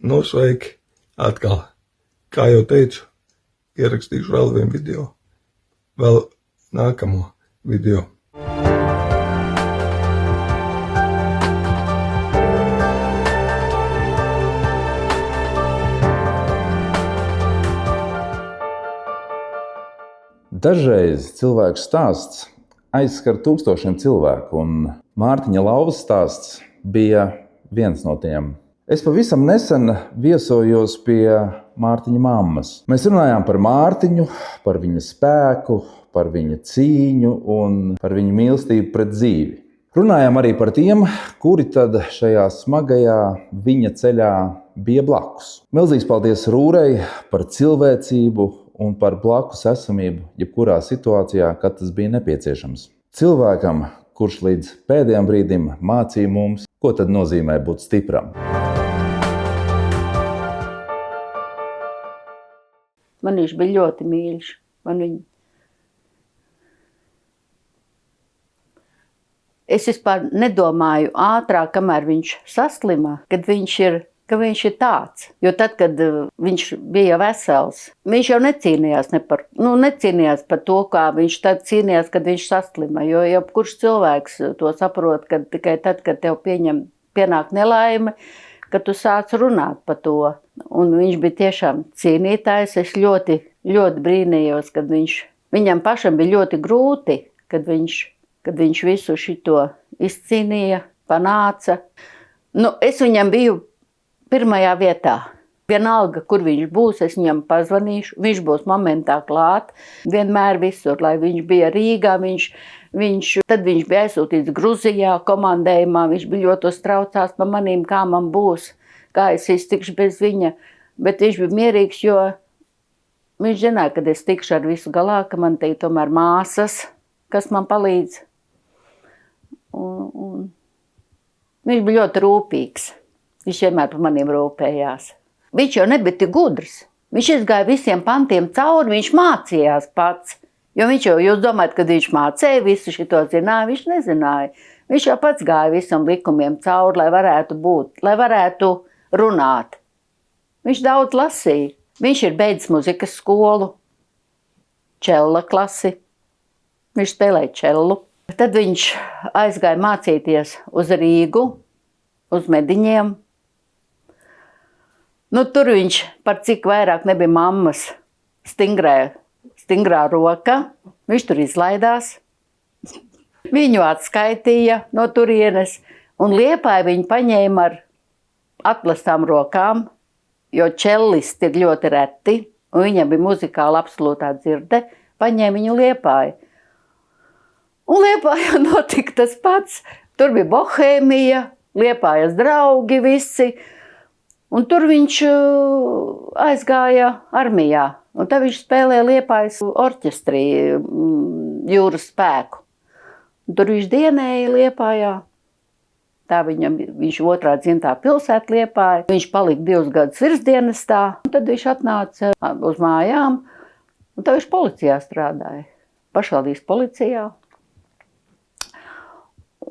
Nu, sveiki atkal. Kā jau teicu, ierakstīšu vēl vienu video. Vēl nākamo video. Dažreiz cilvēku stāsts aizskar tūkstošiem cilvēku, un Mārtiņa Lauvas stāsts bija viens no tiem. Es pavisam nesen viesojos pie Mārtiņa mammas. Mēs runājām par Mārtiņu, par viņa spēku, par viņa cīņu un par viņa mīlestību pret dzīvi. Runājām arī par tiem, kuri tad šajā smagajā viņa ceļā bija blakus. Milzīgs paldies Rūrei par cilvēcību un par blakus esamību jebkurā situācijā, kad tas bija nepieciešams. Cilvēkam, kurš līdz pēdējiem brīdim mācīja mums, ko tad nozīmē būt stipram. Man viņš bija ļoti mīļš. Es vispār nedomāju ātrāk, kamēr viņš saslima, ka viņš ir tāds. Jo tad, kad viņš bija vesels, viņš jau necīnījās par to, kā viņš tad cīnījās, kad viņš saslima. Jo jebkurš cilvēks to saprot, ka tikai tad, kad tev pienāk nelaime, kad tu sāc runāt par to. Un viņš bija tiešām cīnītājs. Es ļoti, ļoti brīnījos, kad viņam pašam bija ļoti grūti, kad viņš visu šito izcīnīja, panāca. Es viņam biju pirmajā vietā. Vienalga, kur viņš būs, es viņam pazvanīšu, viņš būs momentā klāt, vienmēr visur, lai viņš bija Rīgā, tad viņš bija aizsūtīts Gruzijā komandējumā, viņš bija ļoti uztraucās par manīm, kā man būs, kā es iztikšu bez viņa, bet viņš bija mierīgs, jo viņš zināja, kad es tikšu ar visu galā, ka man te ir tomēr māsas, kas man palīdz. Un viņš bija ļoti rūpīgs. Viņš vienmēr par maniem rūpējās. Viņš jau nebija tik gudrs. Viņš izgāja visiem pantiem cauri, viņš mācījās pats. Jo jūs domājat, kad viņš mācīja, visu šito zināja, viņš nezināja. Viņš jau pats gāja visam likumiem cauri, lai varētu būt, lai varētu runāt. Viņš daudz lasīja. Viņš ir beidzis muzikas skolu, čella klasi. Viņš spēlēja čellu. Tad viņš aizgāja mācīties uz Rīgu, uz Mediņiem. Tur viņš par cik vairāk nebija mammas stingrā roka. Viņš tur izlaidās. Viņu atskaitīja no turienes. Un Liepāju viņu paņēma ar atplastām rokām, jo čellisti ir ļoti reti. Un viņam bija muzikāla absolūtā dzirde. Paņēma viņu Liepāju. Un Liepājā notika tas pats. Tur bija bohēmija, Liepājas draugi visi. Un tur viņš aizgāja armijā. Un tad viņš spēlēja Liepājas orķestrī jūras spēku. Un tur viņš dienēja Liepājā. Tā viņš otrā dzimtā pilsēta Liepāja. Viņš palika 2 gadus virsdienestā. Un tad viņš atnāca uz mājām. Un tad viņš policijā strādāja. Pašvaldības policijā.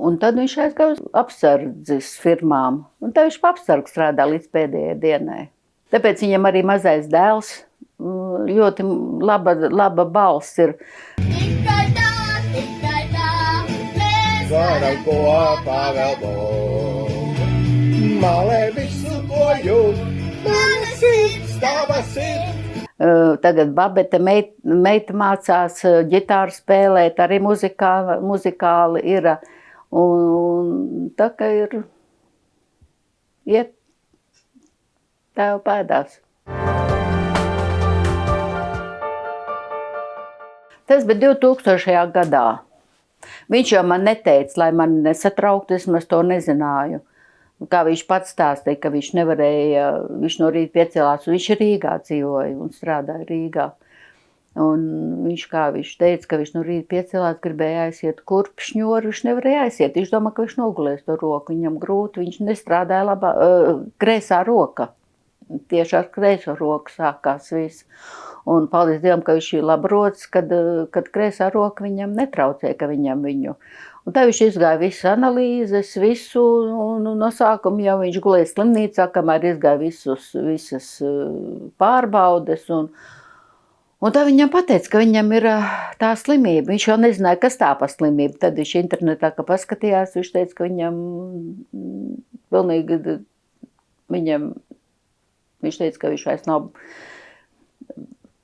Un tad viņš aizgāja uz apsardzes firmām. Un tad viņš pa apsargu strādā līdz pēdējai dienai. Tāpēc viņam arī mazais dēls ļoti laba balss ir. Tikai tā, mēs varam kopā vēl būt. Malē visu, ko jūt, mana sirds, tava sirds. Tagad Babete meita mācās ģitāru spēlēt, arī muzikāli ir. Un tā kā iet tev pēdās. Tas bija 2000. gadā. Viņš jau man neteica, lai man nesatrauktu, es to nezināju. Kā viņš pats stāstīja, ka viņš nevarēja, viņš no rīta piecēlās, un viņš Rīgā dzīvoja un strādāja Rīgā. Un viņš teica, ka viņš no rīta piecēlās, gribēja aiziet kurpšņoru, viņš nevarēja aiziet. Viņš domā, ka viņš nogulēs to roku, viņam grūti, viņš nestrādāja kreisā roka. Tieši ar kreiso roku sākās viss. Un paldies Dievam, ka viņš ir labrots, kad kreisā roka viņam netraucēja, ka viņam viņu. Un tā viņš izgāja visas analīzes, visu, un no sākuma jau viņš gulēja slimnīcā, kamēr izgāja visas pārbaudes. Un tā viņam pateica, ka viņam ir tā slimība. Viņš jau nezināja, kas tā pa slimība. Tad viņš internetā, ka paskatījās, viņš teica, ka viņam pilnīgi, viņš teica, ka viņš vairs nav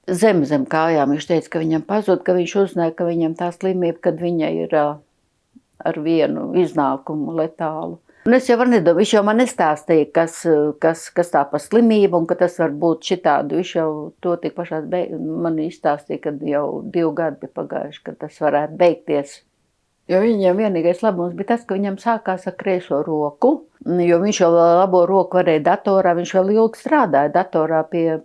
zem kājām. Viņš teica, ka viņam pazūd, ka viņš uzzināja, ka viņam tā slimība, kad viņa ir ar vienu iznākumu letālu. Un es jau varu nedomāt, viņš jau man nestāstīja, kas tā pa slimību un ka tas var būt šitādu. Viņš jau to tik pašās man izstāstīja, kad jau 2 gadi bija pagājuši, kad tas varētu beigties. Jo viņam vienīgais labums bija tas, ka viņam sākās ar kreiso roku, jo viņš jau labo roku varēja datorā, viņš vēl ilgi strādāja datorā pie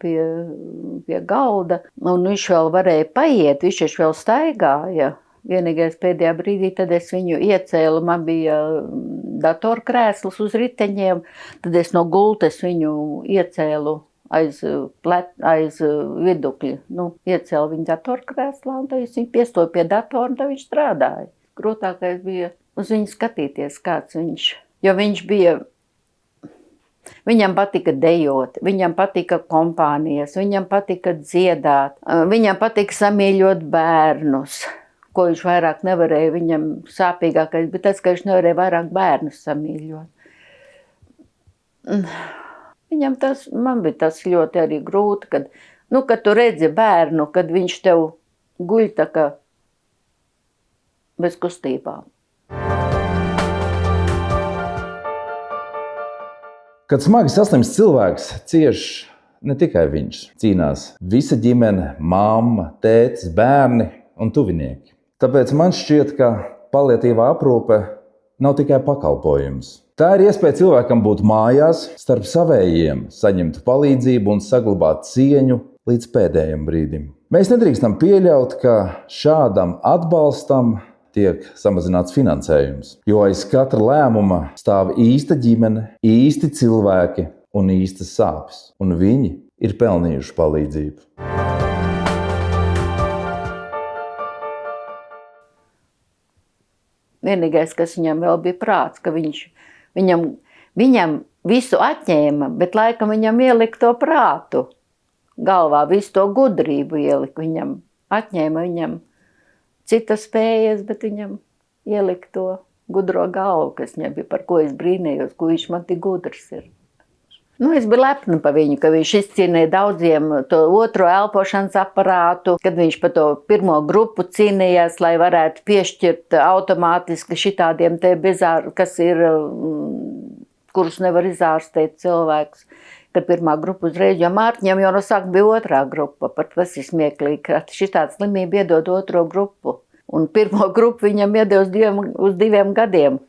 galda, un viņš vēl varēja paiet, viņš vēl staigāja. Vienīgais pēdējā brīdī, tad es viņu iecēlu, man bija datorkrēsls uz riteņiem, tad es no gultes viņu iecēlu aiz vidukļa. Iecēlu viņu datorkrēslā, un tad es viņu piestoju pie datora, un tad viņš strādāja. Grūtākais bija uz viņu skatīties, kāds viņš, jo viņš bija, viņam patika dejot, viņam patika kompānijas, viņam patika dziedāt, viņam patika samīļot bērnus. Ko viņš vairāk nevarēja, viņam sāpīgākais bija tas, ka viņš nevarēja vairāk bērnus samīļot. Viņam man bija tas ļoti arī grūti, kad tu redzi bērnu, kad viņš tev guļ tā kā bez kustībām. Kad smagi saslimst cilvēks, cieš ne tikai viņš. Cīnās visa ģimene, mamma, tētis, bērni un tuvinieki. Tāpēc man šķiet, ka paliatīvā aprūpe nav tikai pakalpojums. Tā ir iespēja cilvēkam būt mājās, starp savējiem, saņemt palīdzību un saglabāt cieņu līdz pēdējiem brīdim. Mēs nedrīkstam pieļaut, ka šādam atbalstam tiek samazināts finansējums, jo aiz katra lēmuma stāv īsta ģimene, īsti cilvēki un īstas sāpes, un viņi ir pelnījuši palīdzību. Vienīgais, kas viņam vēl bija prāts, ka viņam visu atņēma, bet laikam viņam ielika to prātu. Galvā visu to gudrību ielika viņam. Atņēma viņam citas spējas, bet viņam ielika to gudro galvu, kas viņam bija, par ko es brīnījos, ko viņš man tik gudrs ir. Es biju lepna par viņu, ka viņš izcīnīja daudziem to otro elpošanas aparātu, kad viņš pa to pirmo grupu cīnījās, lai varētu piešķirt automātiski šitādiem te kas ir, kurus nevar izārstēt cilvēks, kad pirmā grupa uzreiz, jo Mārtiņam jau no sākuma bija otrā grupa, par tas ir smieklīgi, ka šitāda slimība iedod otro grupu. Un pirmo grupu viņam iedod uz 2 gadiem,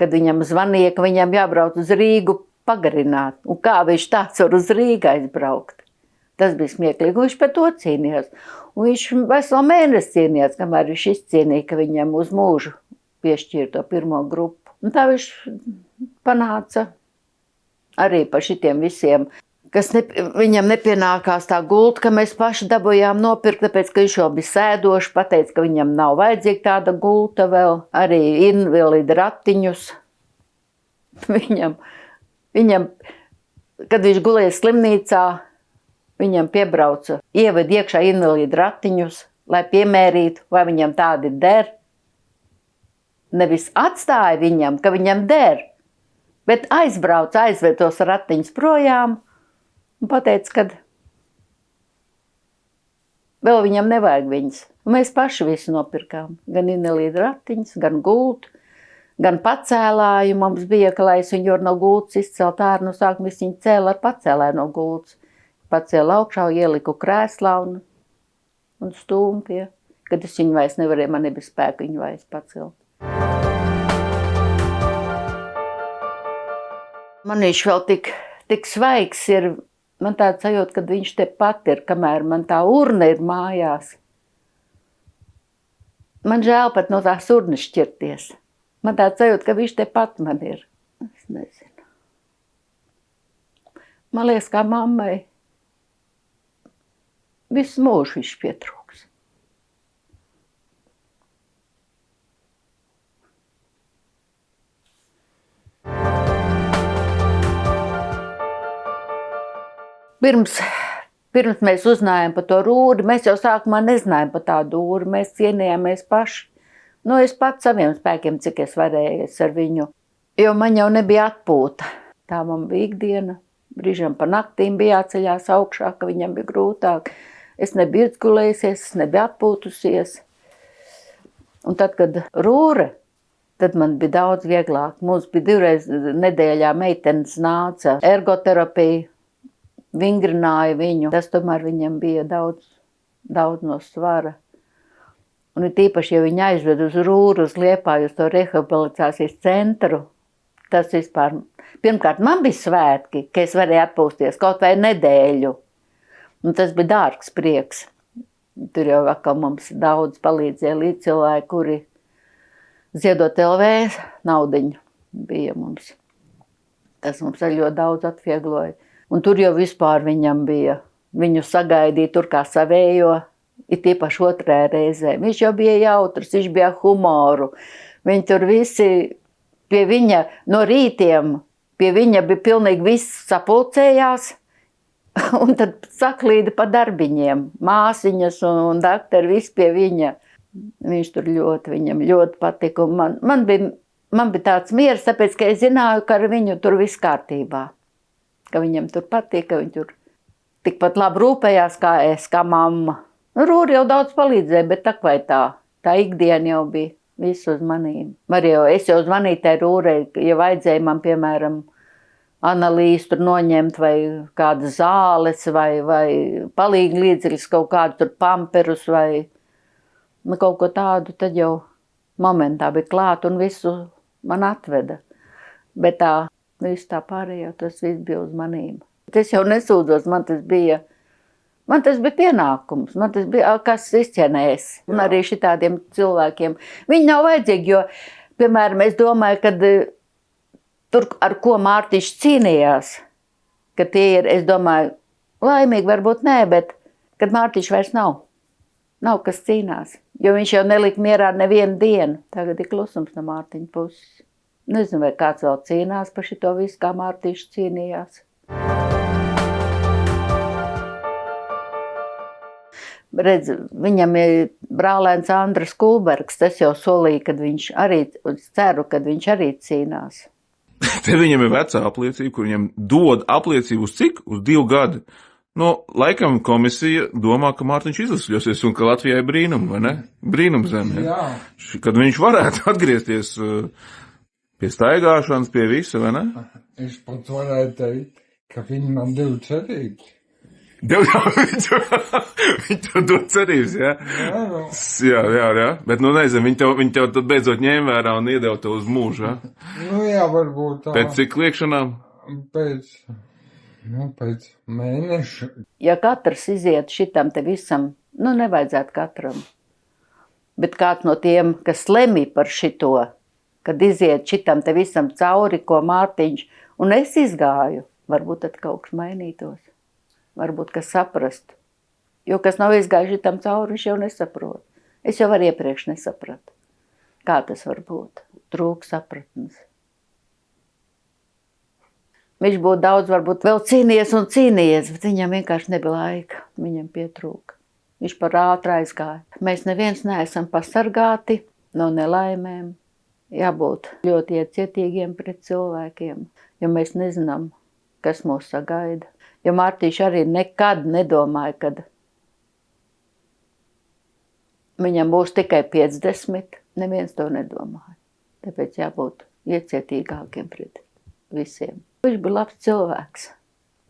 kad viņam zvanīja, ka viņam jābrauc uz Rīgu pagarināt. Un kā viņš tāds var uz Rīgu aizbraukt? Tas bija smieklīgi. Un viņš par to cīnījās. Un viņš veselu mēnesi cīnījās, kamēr viņš izcīnīja, ka viņam uz mūžu piešķīra to pirmo grupu. Un tā viņš panāca arī par šitiem visiem, kas viņam nepienākās tā gulta, ka mēs paši dabujām nopirkt, tāpēc, ka viņš jau bija sēdoši, pateica, ka viņam nav vajadzīga tāda gulta vēl, arī invalīdu ratiņus. Viņam, kad viņš gulēja slimnīcā, viņam piebrauca, ieved iekšā invalīdu ratiņus, lai piemērītu, vai viņam tādi der. Nevis atstāja viņam, ka viņam der, bet aizbrauca, aizved tos ratiņus projām un pateica, ka vēl viņam nevajag viņas. Un mēs paši visu nopirkām, gan invalīdu ratiņus, gan gultu. Gan pacēlāju mums bija, ka lai es viņu var no gultas izcelt ārā, no sākuma es viņu cēlu ar pacēlāju no gultas. Pacēlu augšā, ieliku krēslā un stūmu pie, kad es viņu vairs nevarēju, man nebija spēka viņu vairs pacelt. Man viņš vēl tik svaigs ir, man tāds sajūta, kad viņš te pat ir, kamēr man tā urna ir mājās. Man žēl pat no tās urnas šķirties. Man tāds sajūta, ka viņš te pat man ir. Es nezinu. Man liekas, kā mammai visu mūžu viņš pietrūks. Pirms mēs uzzinājām par to rūri, mēs jau sākumā nezinājām par tādu rūri, mēs cienījāmies paši. Es pats saviem spēkiem, cik es varēju ar viņu, jo man jau nebija atpūta. Tā man bija ikdiena, brīžam pa naktīm bija jāceļās augšā, ka viņam bija grūtāk. Es nebiju izgulējusies, es nebiju atpūtusies. Un tad, kad rūre, tad man bija daudz vieglāk. Mums bija 2 reizes nedēļā meitenes nāca ergoterapija, vingrināja viņu. Tas tomēr viņam bija daudz no svara. Un ir tīpaši, ja viņi aizved uz Rūru, uz Liepāju, uz to rehabilitācijas centru, tas vispār, pirmkārt, man bija svētki, ka es varēju atpūsties kaut vai nedēļu. Un tas bija dārgs prieks. Tur jau vakar mums daudz palīdzēja līdzcilvēki, kuri ziedot LV naudiņu bija mums. Tas mums arī ļoti daudz atviegloja. Un tur jau vispār viņam bija, viņu sagaidīja tur kā savējo, ir tīpaši 2. reizē. Viņš jau bija jautrs, viņš bija humoru. Viņi tur visi pie viņa no rītiem, pie viņa bija pilnīgi viss sapulcējās. Un tad saklīda pa darbiņiem. Māsiņas un daktari visi pie viņa. Viņš tur viņam ļoti patika. Un man bija tāds miers, tāpēc, ka es zināju, ka ar viņu tur viss kārtībā. Ka viņam tur patīk, ka viņi tur tikpat labi rūpējās kā es, kā mamma. Rūri jau daudz palīdzēja, bet tak vai tā ikdiena jau bija visu uz manīm. Es jau zvanīju tai Rūrei, ja vajadzēja man, piemēram, analīzi tur noņemt vai kādas zāles vai palīgi līdzekļus, kaut kādu tur pamperus vai kaut ko tādu, tad jau momentā bija klāt un visu man atveda. Bet viss tā pārējo, tas viss bija uz manīm. Es jau nesūdzos, man tas bija pienākums, man tas bija, kas izcienēs. Un arī šitādiem cilvēkiem. Viņi nav vajadzīgi, jo, piemēram, es domāju, ka tur, ar ko Mārtiņš cīnījās, ka tie ir, es domāju, laimīgi varbūt nē, bet kad Mārtiņš vairs nav kas cīnās. Jo viņš jau nelika mierā nevienu dienu. Tagad ir klusums no Mārtiņa puses. Nezinu, vai kāds vēl cīnās par šito visu, kā Mārtiņš cīnījās. Redz, viņam ir brālēns Andris Kulbergs, tas jau solīja, kad viņš arī, ceru, kad viņš arī cīnās. Te viņam ir vecā apliecība, kur viņam dod apliecību uz cik? Uz 2 gadi. Laikam komisija domā, ka Mārtiņš izlasļosies un ka Latvijai brīnum, vai ne? Brīnum zeme, ja? Kad viņš varētu atgriezties pie staigāšanas, pie visa, vai ne? Es pat varētu teikt, ka viņi man deva cerības. Viņi tev dod cerības, ja? Jā. Bet, nezinu, viņi tev tad beidzot ņēma vērā un iedeva tev uz mūžu, ja? Jā, varbūt tā. Pēc cik liekšanām? Pēc mēneša. Ja katrs iziet šitam te visam, nevajadzētu katram. Bet kāds no tiem, kas lemj par šito, kad iziet šitam te visam cauri, ko Mārtiņš, un es izgāju, varbūt tad kaut kas mainītos. Varbūt, kas saprastu. Jo, kas nav izgājuši tam cauri, viņš jau nesaprot. Es jau arī iepriekš nesapratu. Kā tas var būt? Trūk sapratnes. Viņš būtu daudz, varbūt, vēl cīnījies, bet viņam vienkārši nebija laika. Viņam pietrūka. Viņš par ātri aizgāja. Mēs neviens neesam pasargāti no nelaimēm. Jābūt ļoti iecietīgiem pret cilvēkiem, jo mēs nezinām, kas mūs sagaida. Jo Mārtiņš arī nekad nedomāja, kad viņam būs tikai 50. Neviens to nedomāja. Tāpēc jābūt iecietīgākiem pret visiem. Viņš bija labs cilvēks.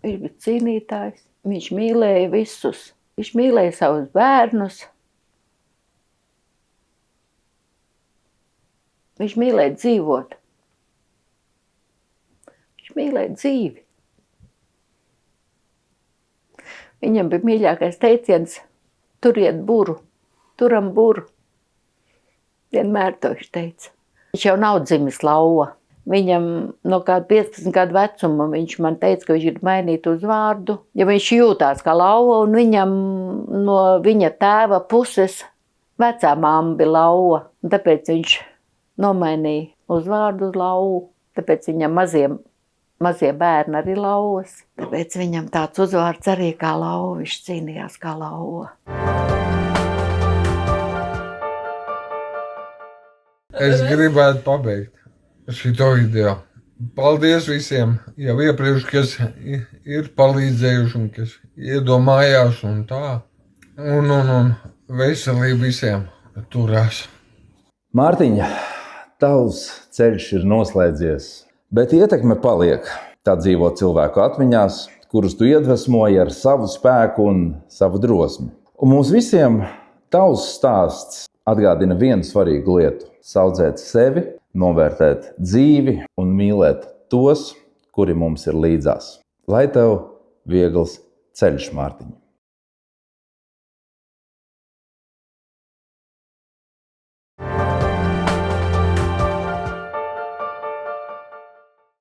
Viņš bija cīnītājs. Viņš mīlēja visus. Viņš mīlēja savus bērnus. Viņš mīlēja dzīvot. Viņš mīlēja dzīvi. Viņam bija mīļākais teiciens, turiet buru, turam buru. Vienmēr to viņš teica. Viņš jau nav dzimis lauva. Viņam no kāda 15 gadu vecuma viņš man teica, ka viņš ir mainīt uz vārdu. Ja viņš jūtās kā lauva un viņam no viņa tēva puses vecā mamma bija lauva. Un tāpēc viņš nomainīja uz vārdu uz lauvu. Tāpēc viņam mazie bērni arī lauvas. Tāpēc viņam tāds uzvārds arī kā lauva, viņš cīnījās kā lauva. Es gribētu pabeigt šito video. Paldies visiem jau iepriekš, kas ir palīdzējuši un kas iedomājās un tā. Un veselību visiem turās. Mārtiņa, tavs ceļš ir noslēdzies, bet ietekme paliek. Tā dzīvo cilvēku atmiņās, kurus tu iedvesmoji ar savu spēku un savu drosmi. Un mums visiem tavs stāsts atgādina vienu svarīgu lietu – saudzēt sevi, novērtēt dzīvi un mīlēt tos, kuri mums ir līdzās. Lai tev viegls ceļš, Mārtiņa!